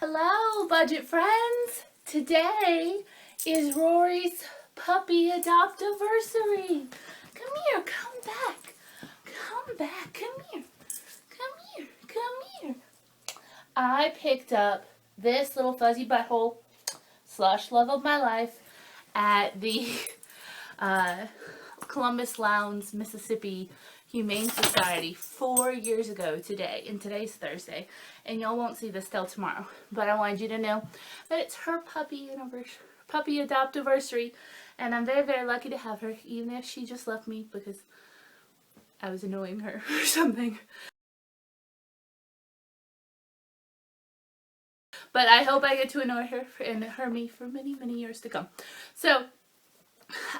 Hello, budget friends! Today is Rory's puppy adoptiversary. Come here, come back. Come back, come here. Come here, come here. I picked up this little fuzzy butthole, slush love of my life, at the Columbus Lowndes, Mississippi Humane Society 4 years ago today, and today's Thursday, and y'all won't see this till tomorrow, but I wanted you to know that it's her puppy adoptiversary, and I'm very, very lucky to have her, even if she just left me because I was annoying her or something. But I hope I get to annoy her and her me for many, many years to come. So,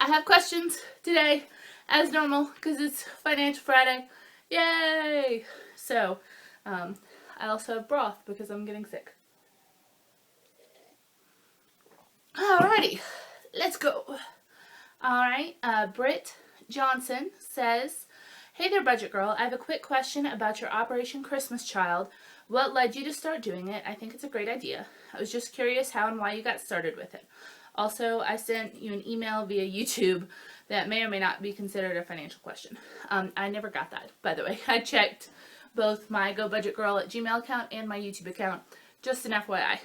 I have questions today, as normal, because it's Financial Friday. Yay! So, I also have broth because I'm getting sick. Alrighty, let's go. Alright, Britt Johnson says, "Hey there, Budget Girl. I have a quick question about your Operation Christmas Child. What led you to start doing it? I think it's a great idea. I was just curious how and why you got started with it. Also, I sent you an email via YouTube that may or may not be considered a financial question." I never got that, by the way. I checked both my GoBudgetGirl@gmail account and my YouTube account, just an FYI.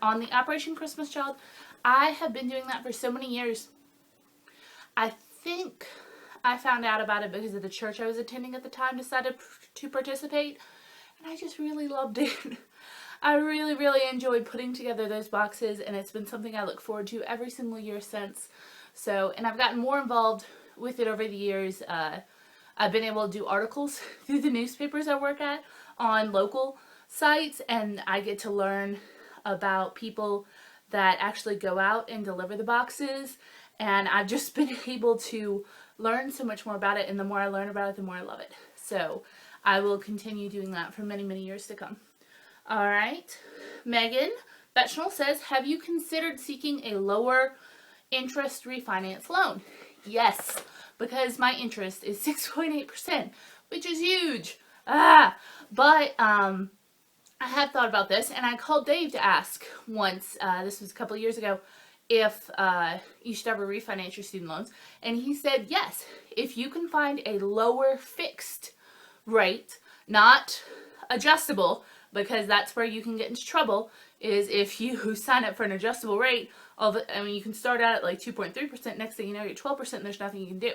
On the Operation Christmas Child, I have been doing that for so many years. I think I found out about it because of the church I was attending at the time decided to participate, and I just really loved it. I really, really enjoyed putting together those boxes, and it's been something I look forward to every single year since. So, and I've gotten more involved with it over the years. I've been able to do articles through the newspapers I work at on local sites, and I get to learn about people that actually go out and deliver the boxes, and I've just been able to learn so much more about it, and the more I learn about it, the more I love it. So, I will continue doing that for many, many years to come. Alright, Megan Betchnell says, "Have you considered seeking a lower interest refinance loan?" Yes, because my interest is 6.8%, which is huge. But I had thought about this, and I called Dave to ask once, this was a couple of years ago, if you should ever refinance your student loans, and he said yes, if you can find a lower fixed rate, not adjustable, because that's where you can get into trouble, is if you sign up for an adjustable rate. You can start out at like 2.3%, next thing you know you're 12%, and there's nothing you can do.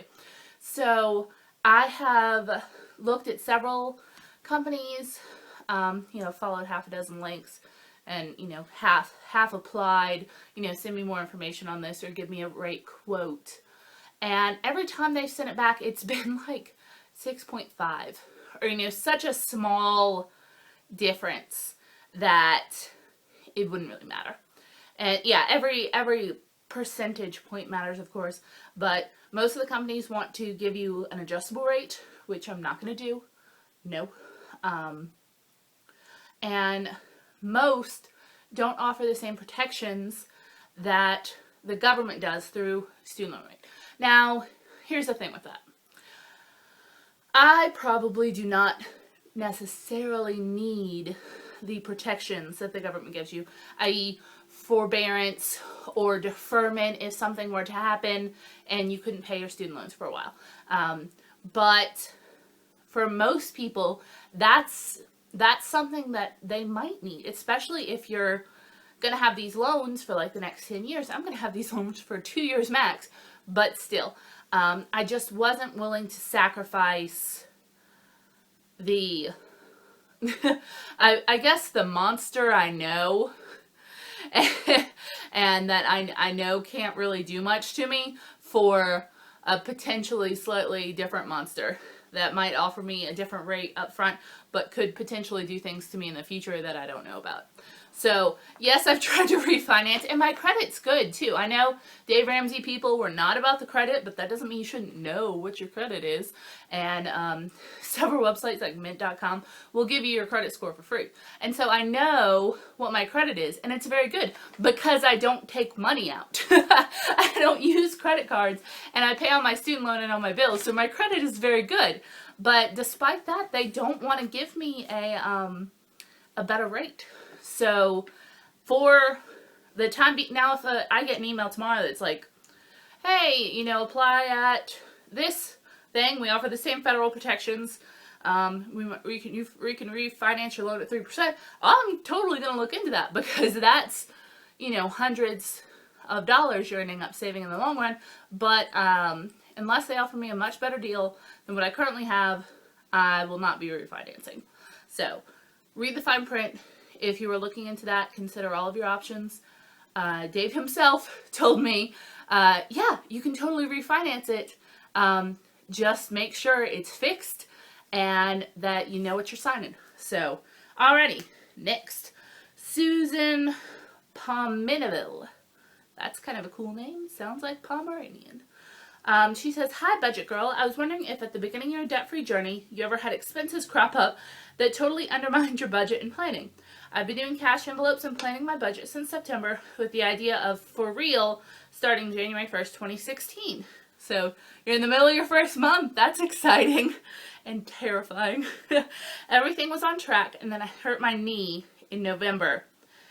So I have looked at several companies, followed half a dozen links, and half applied, send me more information on this or give me a rate quote. And every time they've sent it back, it's been like 6.5, or such a small difference that it wouldn't really matter. And yeah, every percentage point matters, of course, but most of the companies want to give you an adjustable rate, which I'm not going to do. No. And most don't offer the same protections that the government does through student loan rate. Now, here's the thing with that. I probably do not necessarily need the protections that the government gives you, i.e. forbearance or deferment if something were to happen and you couldn't pay your student loans for a while. But for most people, that's something that they might need, especially if you're going to have these loans for like the next 10 years. I'm going to have these loans for 2 years max, but still, I just wasn't willing to sacrifice the, I guess the monster I know and that I know can't really do much to me for a potentially slightly different monster that might offer me a different rate up front, but could potentially do things to me in the future that I don't know about. So, yes, I've tried to refinance, and my credit's good, too. I know Dave Ramsey people were not about the credit, but that doesn't mean you shouldn't know what your credit is. And several websites like mint.com will give you your credit score for free. And so I know what my credit is, and it's very good because I don't take money out. I don't use credit cards, and I pay on my student loan and on my bills, so my credit is very good. But despite that, they don't want to give me a better rate. So for the time being. Now, if I get an email tomorrow that's like, hey, apply at this thing. We offer the same federal protections. We can refinance your loan at 3%. I'm totally going to look into that, because that's, hundreds of dollars you're ending up saving in the long run. But unless they offer me a much better deal than what I currently have, I will not be refinancing. So read the fine print. If you were looking into that, consider all of your options. Dave himself told me, yeah, you can totally refinance it. Just make sure it's fixed and that you know what you're signing. So, alrighty, next. Susan Pominaville. That's kind of a cool name. Sounds like Pomeranian. She says, hi, budget girl. I was wondering if at the beginning of your debt-free journey, you ever had expenses crop up that totally undermined your budget and planning. I've been doing cash envelopes and planning my budget since September with the idea of, for real, starting January 1st, 2016. So you're in the middle of your first month. That's exciting and terrifying. Everything was on track, and then I hurt my knee in November.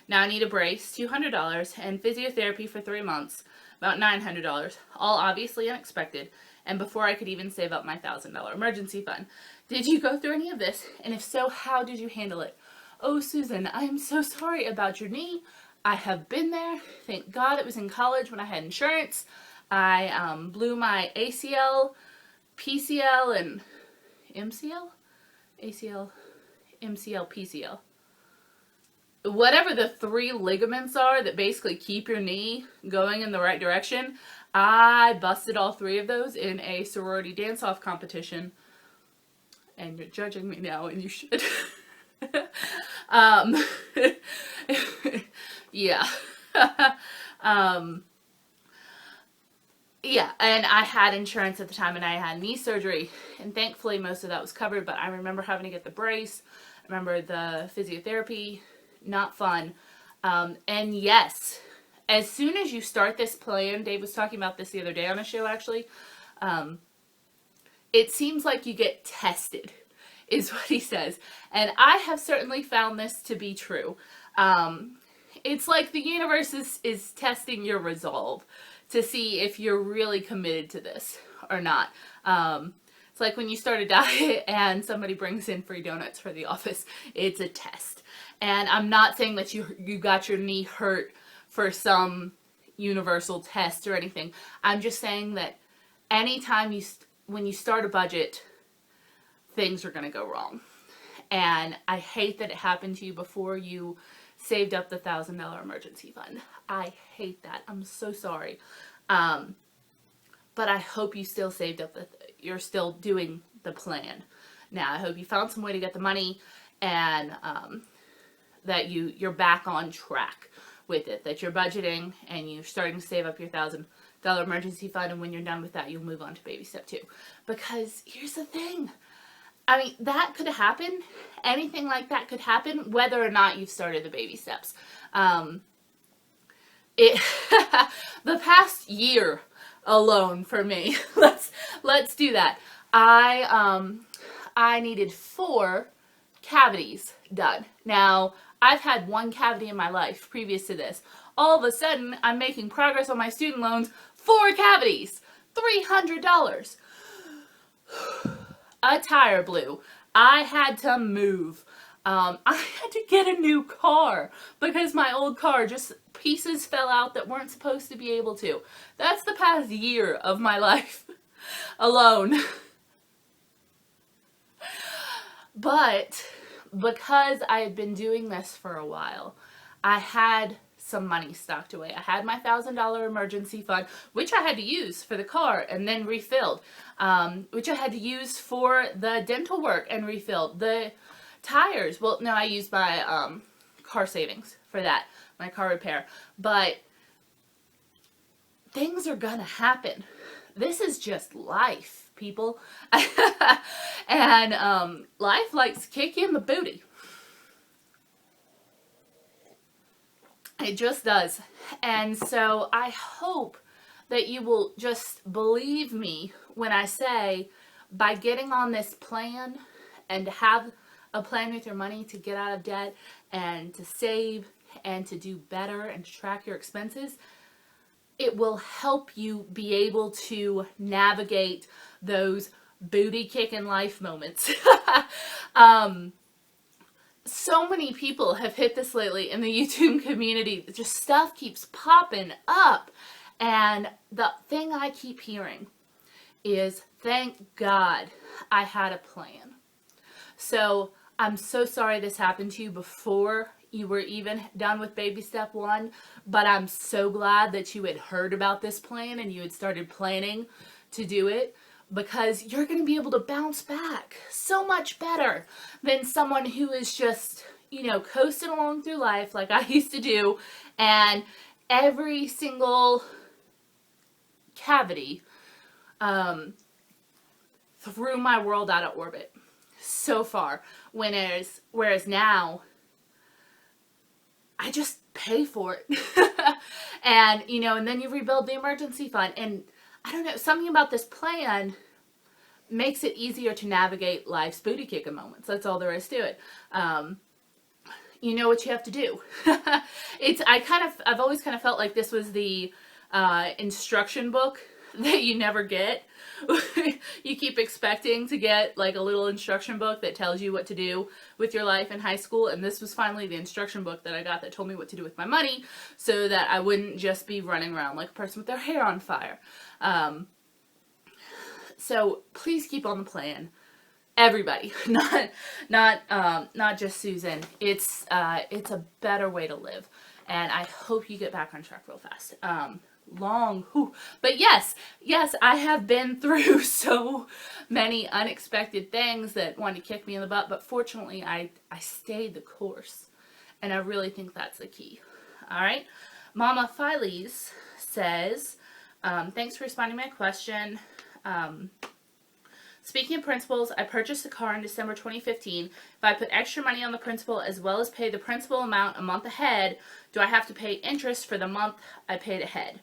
Now I need a brace, $200, and physiotherapy for 3 months, about $900, all obviously unexpected, and before I could even save up my $1,000 emergency fund. Did you go through any of this? And if so, how did you handle it? Oh, Susan, I am so sorry about your knee. I have been there. Thank God it was in college when I had insurance. I blew my ACL, PCL, and MCL? ACL, MCL, PCL. Whatever the 3 ligaments are that basically keep your knee going in the right direction, I busted all 3 of those in a sorority dance-off competition. And you're judging me now, and you should. Yeah. Yeah, and I had insurance at the time, and I had knee surgery, and thankfully most of that was covered, but I remember having to get the brace. I remember the physiotherapy. Not fun. And yes, as soon as you start this plan, Dave was talking about this the other day on a show, actually, it seems like you get tested, is what he says. And I have certainly found this to be true. It's like the universe is testing your resolve to see if you're really committed to this or not. It's like when you start a diet and somebody brings in free donuts for the office. It's a test. And I'm not saying that you got your knee hurt for some universal test or anything. I'm just saying that anytime when you start a budget, things are going to go wrong. And I hate that it happened to you before you saved up the $1,000 emergency fund. I hate that. I'm so sorry. But I hope you still saved up you're still doing the plan. Now, I hope you found some way to get the money, and that you're back on track with it, that you're budgeting and you're starting to save up your $1,000 emergency fund, and when you're done with that, you'll move on to baby step 2. Because here's the thing. I mean, that could happen. Anything like that could happen, whether or not you've started the baby steps. The past year alone for me, let's do that. I needed 4 cavities done. Now, I've had 1 cavity in my life previous to this. All of a sudden, I'm making progress on my student loans. 4 cavities, $300. A tire blew. I had to move. I had to get a new car because my old car, just pieces fell out that weren't supposed to be able to. That's the past year of my life alone. But because I had been doing this for a while, I had some money stocked away. I had my $1,000 emergency fund, which I had to use for the car and then refilled, which I had to use for the dental work and refilled. The tires, well, no, I used my car savings for that, my car repair. But things are gonna happen. This is just life, people. And life likes to kick you in the booty. It just does. And so I hope that you will just believe me when I say, by getting on this plan and to have a plan with your money to get out of debt and to save and to do better and to track your expenses, it will help you be able to navigate those booty kicking life moments. So many people have hit this lately in the YouTube community. Just stuff keeps popping up. And the thing I keep hearing is, thank God I had a plan. So I'm so sorry this happened to you before you were even done with baby step one, but I'm so glad that you had heard about this plan and you had started planning to do it, because you're going to be able to bounce back so much better than someone who is just, coasting along through life like I used to do, and every single cavity threw my world out of orbit so far. Whereas now, I just pay for it. And, and then you rebuild the emergency fund. And I don't know, something about this plan makes it easier to navigate life's booty kicking moments. That's all there is to it. You know what you have to do. I've always kind of felt like this was the instruction book that you never get. You keep expecting to get like a little instruction book that tells you what to do with your life in high school, and this was finally the instruction book that I got that told me what to do with my money, so that I wouldn't just be running around like a person with their hair on fire. So please keep on the plan. Everybody, not just Susan. It's a better way to live, and I hope you get back on track real fast. But yes, I have been through so many unexpected things that wanted to kick me in the butt, but fortunately I stayed the course, and I really think that's the key. All right, Mama Files says, thanks for responding to my question. Speaking of principals, I purchased a car in December 2015. If I put extra money on the principal as well as pay the principal amount a month ahead, do I have to pay interest for the month I paid ahead?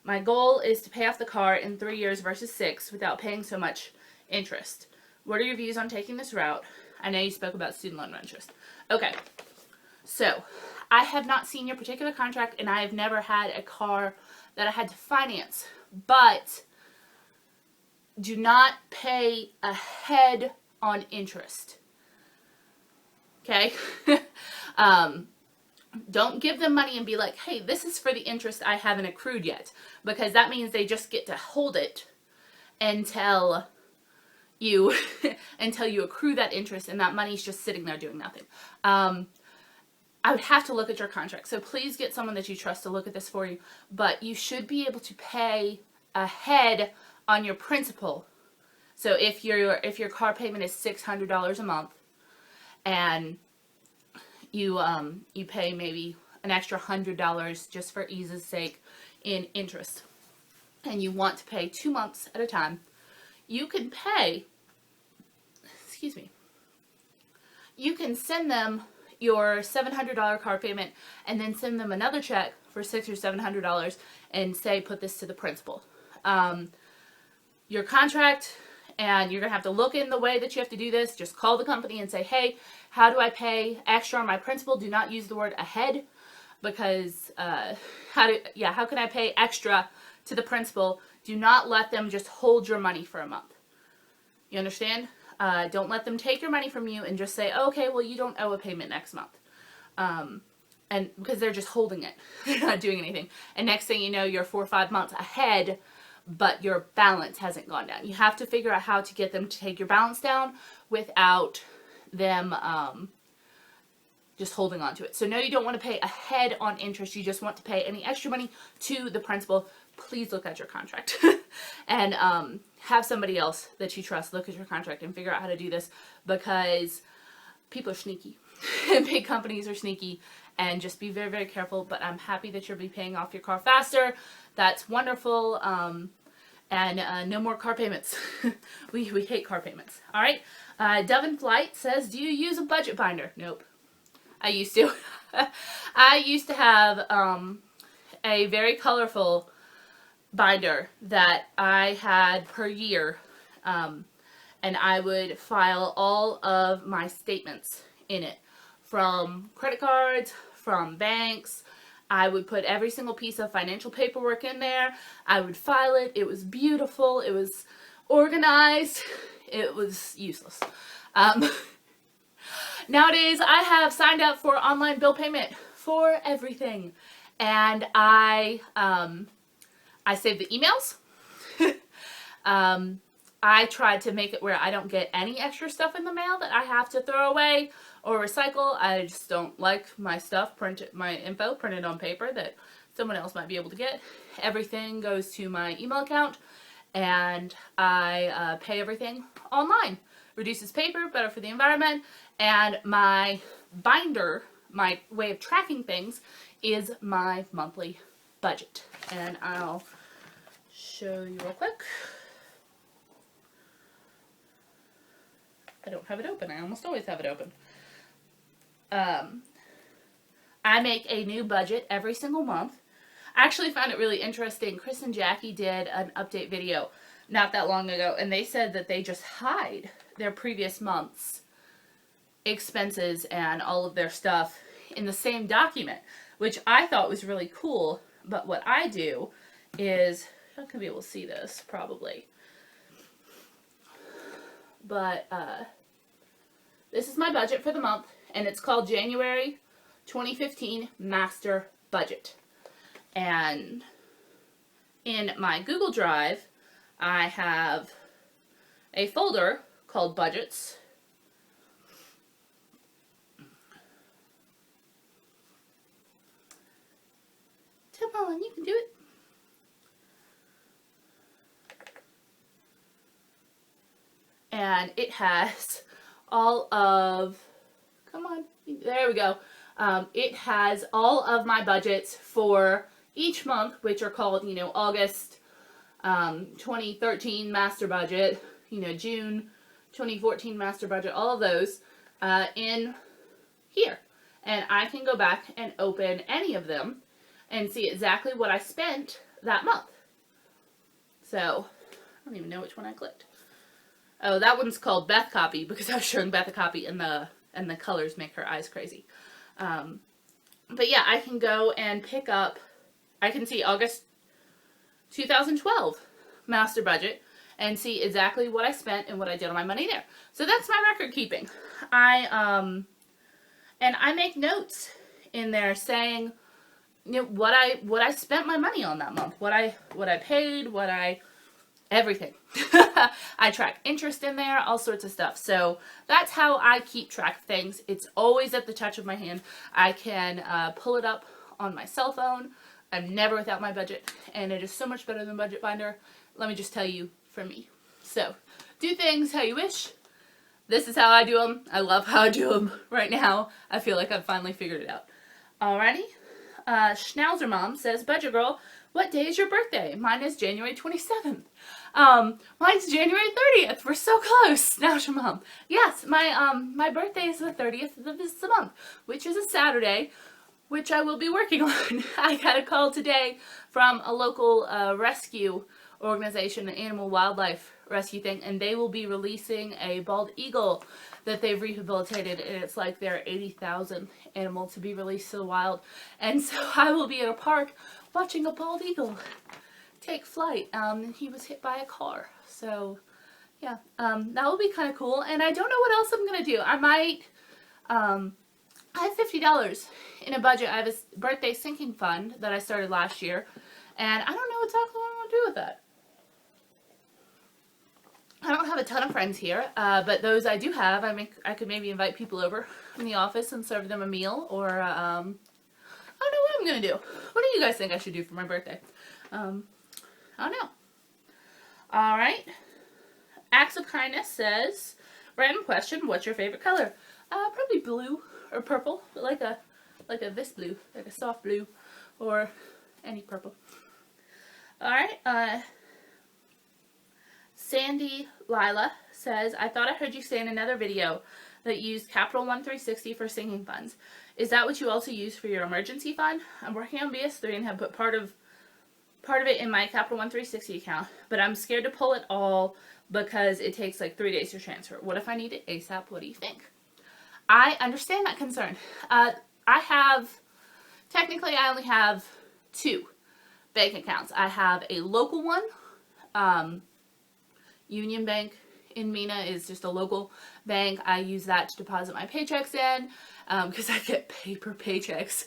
My goal is to pay off the car in 3 years versus 6 without paying so much interest. What are your views on taking this route? I know you spoke about student loan interest. Okay, so I have not seen your particular contract, and I have never had a car that I had to finance, but do not pay ahead on interest. Okay? Don't give them money and be like, hey, this is for the interest I haven't accrued yet. Because that means they just get to hold it until you accrue that interest, and that money's just sitting there doing nothing. I would have to look at your contract. So please get someone that you trust to look at this for you. But you should be able to pay ahead on your principal. So if your car payment is $600 a month, and you pay maybe an extra $100 just for ease's sake in interest, and you want to pay 2 months at a time, you can pay, you can send them your $700 car payment and then send them another check for $600 or $700 and say, put this to the principal. Your contract, and you're going to have to look in the way that you have to do this. Just call the company and say, hey, how do I pay extra on my principal? Do not use the word ahead, because how can I pay extra to the principal? Do not let them just hold your money for a month. You understand? Don't let them take your money from you and just say, oh, okay, well, you don't owe a payment next month. And because they're just holding it. They're not doing anything. And next thing you know, you're 4 or 5 months ahead, but your balance hasn't gone down. You have to figure out how to get them to take your balance down without them just holding on to it. So no, you don't want to pay ahead on interest. You just want to pay any extra money to the principal. Please look at your contract and have somebody else that you trust look at your contract and figure out how to do this, because people are sneaky. Big companies are sneaky, and just be very, very careful. But I'm happy that you'll be paying off your car faster. That's wonderful. And no more car payments. we hate car payments. All right. Dove in Flight says, do you use a budget binder? Nope. I used to. I used to have a very colorful binder that I had per year. And I would file all of my statements in it, from credit cards, from banks. I would put every single piece of financial paperwork in there. I would file it. It was beautiful. It was organized. It was useless. Nowadays, I have signed up for online bill payment for everything. And I save the emails. I tried to make it where I don't get any extra stuff in the mail that I have to throw away or recycle. I just don't like my stuff my info printed on paper that someone else might be able to get. Everything goes to my email account, and I pay everything online. Reduces paper, better for the environment, and my binder, my way of tracking things, is my monthly budget. And I'll show you real quick. I don't have it open. I almost always have it open. I make a new budget every single month. I actually found it really interesting. Chris and Jackie did an update video not that long ago, and they said that they just hide their previous month's expenses and all of their stuff in the same document, which I thought was really cool. But what I do is, I'm not going to be able to see this probably, but this is my budget for the month, and it's called January 2015 Master Budget. And in my Google Drive, I have a folder called Budgets. Come on, you can do it. And it has all of, come on, there we go. It has all of my budgets for each month, which are called, August 2013 Master Budget, June 2014 Master Budget, all of those in here. And I can go back and open any of them and see exactly what I spent that month. So, I don't even know which one I clicked. Oh, that one's called Beth Copy because I was showing Beth a copy and the colors make her eyes crazy. But yeah, I can go and pick up, I can see August 2012 Master Budget and see exactly what I spent and what I did on my money there. So that's my record keeping. And I make notes in there saying, what I spent my money on that month, what I paid, everything. I track interest in there, all sorts of stuff. So that's how I keep track of things. It's always at the touch of my hand. I can pull it up on my cell phone. I'm never without my budget, and it is so much better than Budget Finder. Let me just tell you, for me. So, do things how you wish. This is how I do them. I love how I do them right now. I feel like I've finally figured it out. Alrighty. Schnauzer Mom says, Budget Girl, what day is your birthday? Mine is January 27th. Mine's January 30th. We're so close. Schnauzer Mom. Yes, my birthday is the 30th of this month, which is a Saturday, which I will be working on. I got a call today from a local rescue organization, an animal wildlife rescue thing, and they will be releasing a bald eagle that they've rehabilitated, and it's like their 80,000th animal to be released to the wild. And so I will be at a park watching a bald eagle take flight. He was hit by a car. So yeah, that will be kind of cool. And I don't know what else I'm going to do. I might, I have $50 in a budget. I have a birthday sinking fund that I started last year, and I don't know exactly what I'm going to do with that. I don't have a ton of friends here, but those I do have, I could maybe invite people over in the office and serve them a meal, or I don't know what I'm going to do. What do you guys think I should do for my birthday? I don't know. Alright. Acts of Kindness says, random question, what's your favorite color? Probably blue or purple, but like a this blue, like a soft blue, or any purple. Alright, Sandy Lila says, I thought I heard you say in another video that you used Capital One 360 for sinking funds. Is that what you also use for your emergency fund? I'm working on BS3 and have put part of it in my Capital One 360 account, but I'm scared to pull it all because it takes like 3 days to transfer. What if I need it ASAP? What do you think? I understand that concern. I have technically I only have two bank accounts. I have a local one. Union Bank in Mena is just a local bank. I use that to deposit my paychecks in because I get paper paychecks,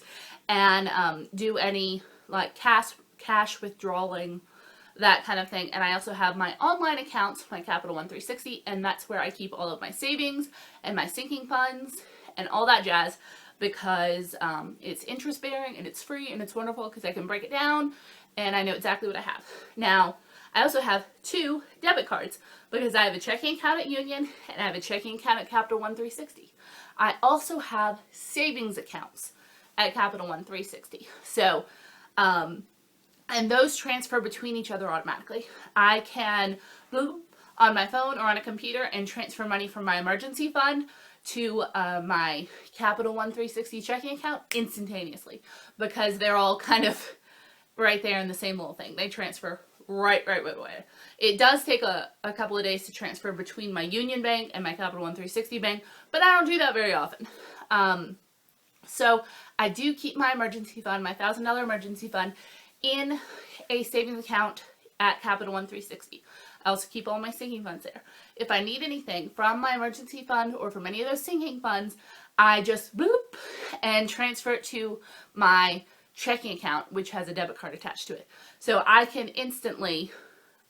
and do any like cash withdrawing, that kind of thing. And I also have my online accounts, my Capital One 360, and that's where I keep all of my savings and my sinking funds and all that jazz, because it's interest bearing and it's free and it's wonderful because I can break it down and I know exactly what I have. Now, I also have two debit cards because I have a checking account at Union and I have a checking account at Capital One 360. I also have savings accounts at Capital One 360. So, and those transfer between each other automatically. I can boop on my phone or on a computer and transfer money from my emergency fund to my Capital One 360 checking account instantaneously, because they're all kind of right there in the same little thing. They transfer right away. It does take a couple of days to transfer between my Union Bank and my Capital One 360 bank, but I don't do that very often. So I do keep my emergency fund, my $1,000 emergency fund, in a savings account at Capital One 360. I also keep all my sinking funds there. If I need anything from my emergency fund or from any of those sinking funds, I just bloop and transfer it to my checking account, which has a debit card attached to it. So I can instantly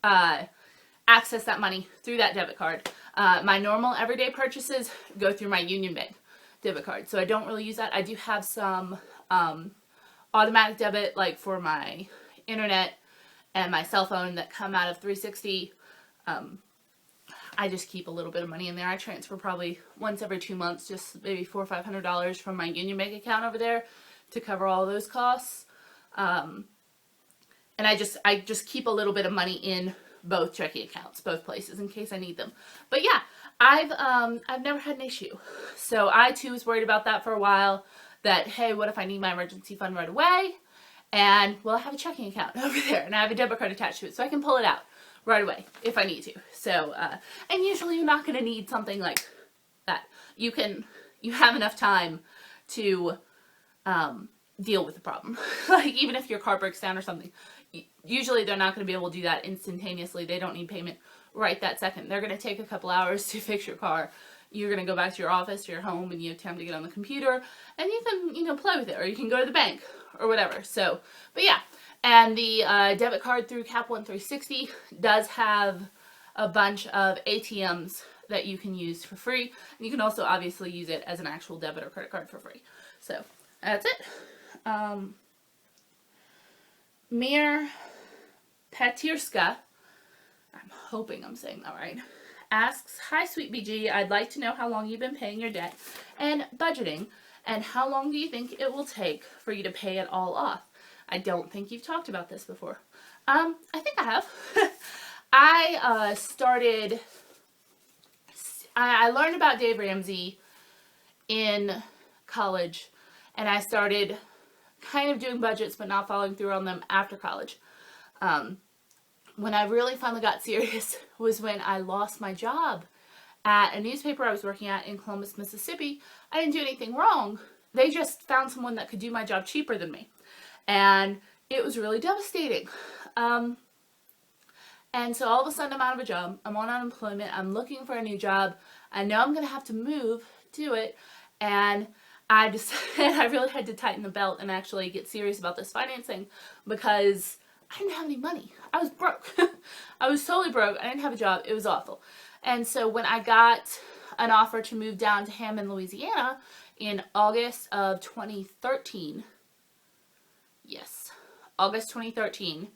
access that money through that debit card. My normal everyday purchases go through my Union Bank debit card, so I don't really use that. I do have some automatic debit, like for my internet and my cell phone, that come out of 360. I just keep a little bit of money in there. I transfer probably once every 2 months, just maybe $400 or $500 from my Union Bank account over there to cover all those costs. And I just keep a little bit of money in both checking accounts, both places, in case I need them. But yeah, I've never had an issue. So I too was worried about that for a while, that, hey, what if I need my emergency fund right away? And, well, I have a checking account over there, and I have a debit card attached to it, so I can pull it out right away if I need to. So, and usually you're not going to need something like that. You have enough time to deal with the problem. Like, even if your car breaks down or something, usually they're not going to be able to do that instantaneously. They don't need payment right that second. They're going to take a couple hours to fix your car. You're going to go back to your office, to your home, and you have time to get on the computer, and you can, play with it, or you can go to the bank, or whatever. So, but yeah, and the debit card through Cap One 360 does have a bunch of ATMs that you can use for free. And you can also obviously use it as an actual debit or credit card for free. So, that's it. Mir Patirska, I'm hoping I'm saying that right, asks, "Hi, sweet BG. I'd like to know how long you've been paying your debt and budgeting, and how long do you think it will take for you to pay it all off?" I don't think you've talked about this before. I think I have. I learned about Dave Ramsey in college, and I started kind of doing budgets but not following through on them after college. When I really finally got serious was when I lost my job at a newspaper I was working at in Columbus, Mississippi. I didn't do anything wrong. They just found someone that could do my job cheaper than me. And it was really devastating. And so all of a sudden I'm out of a job. I'm on unemployment. I'm looking for a new job. I know I'm going to have to move to it. And I decided I really had to tighten the belt and actually get serious about this financing, because I didn't have any money. I was broke. I was totally broke. I didn't have a job. It was awful. And so when I got an offer to move down to Hammond, Louisiana in August of 2013, yes, August 2013,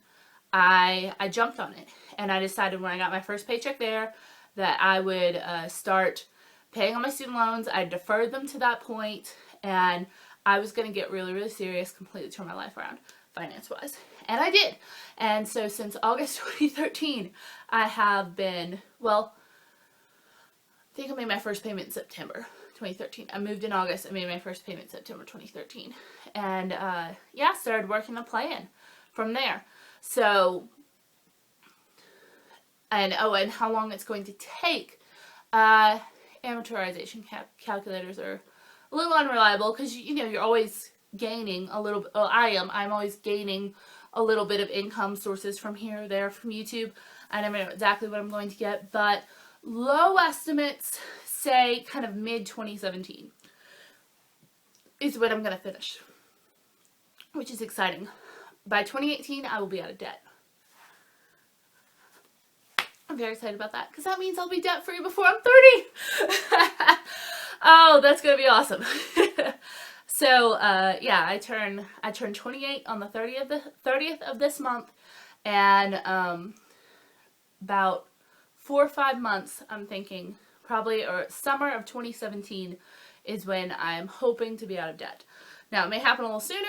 I jumped on it. And I decided when I got my first paycheck there that I would start paying on my student loans. I deferred them to that point, and I was going to get really, really serious, completely turn my life around finance-wise. And I did. And so since August 2013, I have been, well, I think I made my first payment in September 2013. I moved in August. I made my first payment in September 2013. And, yeah, started working a plan from there. So, and how long it's going to take. Amortization calculators are a little unreliable, because, you're always gaining a little bit. Well, I'm always gaining a little bit of income sources from here or there from YouTube. I never know exactly what I'm going to get, but low estimates say kind of mid 2017 is when I'm going to finish, which is exciting. By 2018, I will be out of debt. I'm very excited about that because that means I'll be debt free before I'm 30. Oh, that's going to be awesome. So, yeah, I turn 28 on the 30th of this month, and about 4 or 5 months, I'm thinking, probably, or summer of 2017 is when I'm hoping to be out of debt. Now, it may happen a little sooner.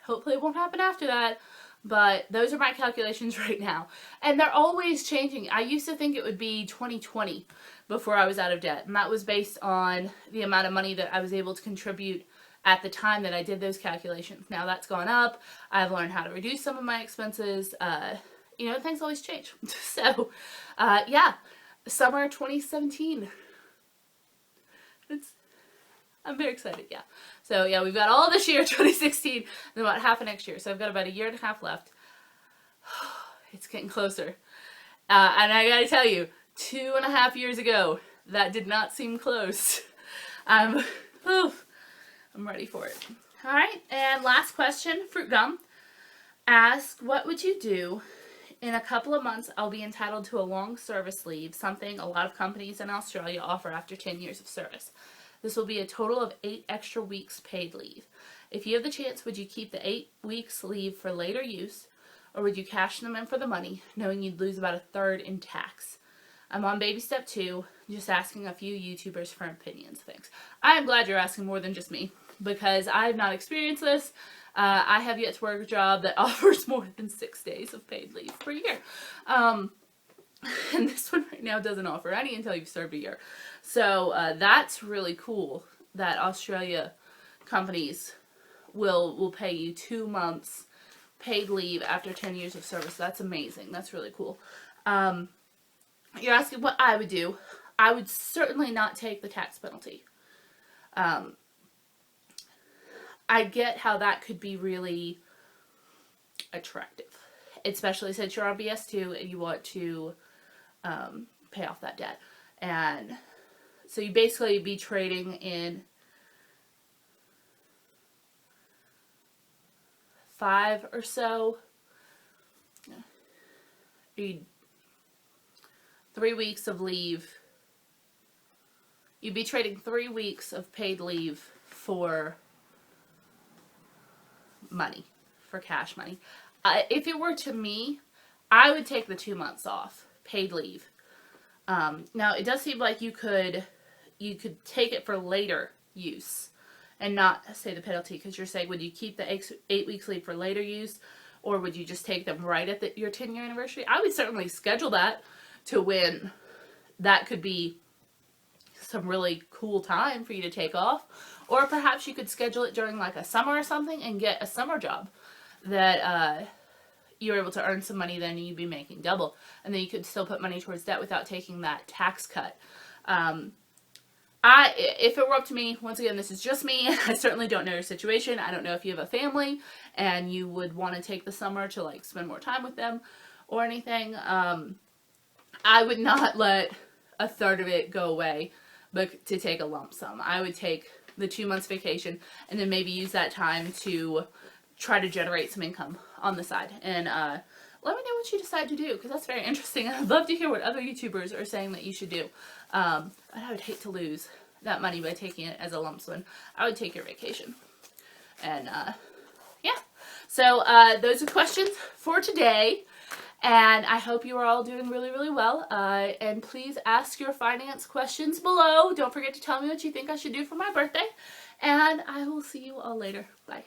Hopefully it won't happen after that, but those are my calculations right now. And they're always changing. I used to think it would be 2020 before I was out of debt, and that was based on the amount of money that I was able to contribute at the time that I did those calculations. Now that's gone up. I've learned how to reduce some of my expenses. You know, things always change. So, yeah, summer 2017. I'm very excited, yeah. So, yeah, we've got all this year, 2016, and about half of next year. So I've got about a year and a half left. It's getting closer. And I gotta tell you, 2.5 years ago, that did not seem close. I'm ready for it. All right, and last question, Fruit Gum asks, what would you do in a couple of months? I'll be entitled to a long service leave, something a lot of companies in Australia offer after 10 years of service. This will be a total of 8 extra weeks paid leave. If you have the chance, would you keep the 8 weeks leave for later use, or would you cash them in for the money, knowing you'd lose about 1/3 in tax? I'm on baby step 2, just asking a few YouTubers for opinions. Thanks. I am glad you're asking more than just me, because I have not experienced this. I have yet to work a job that offers more than 6 days of paid leave per year. And this one right now doesn't offer any until you've served a year. So that's really cool that Australia companies will pay you 2 months paid leave after 10 years of service. That's amazing. That's really cool. You're asking what I would do. I would certainly not take the tax penalty. I get how that could be really attractive, especially since you're on BS2 and you want to pay off that debt. And so you basically be trading in 5 or so, 3 weeks of leave. You'd be trading 3 weeks of paid leave for money, for cash money. If it were to me, I would take the 2 months off paid leave. Now it does seem like you could take it for later use and not say the penalty, because you're saying, would you keep the 8 weeks leave for later use, or would you just take them right at your 10-year anniversary? I would certainly schedule that to when that could be some really cool time for you to take off. Or perhaps you could schedule it during like a summer or something and get a summer job that you're able to earn some money then, and you'd be making double. And then you could still put money towards debt without taking that tax cut. If it were up to me, once again, this is just me. I certainly don't know your situation. I don't know if you have a family and you would want to take the summer to like spend more time with them or anything. I would not let 1/3 of it go away, but to take a lump sum. I would take the 2 months vacation and then maybe use that time to try to generate some income on the side. And let me know what you decide to do, because that's very interesting. I'd love to hear what other YouTubers are saying that you should do. I would hate to lose that money by taking it as a lump sum. I would take your vacation. And yeah. So those are questions for today. And I hope you are all doing really, really well. And please ask your finance questions below. Don't forget to tell me what you think I should do for my birthday. And I will see you all later. Bye.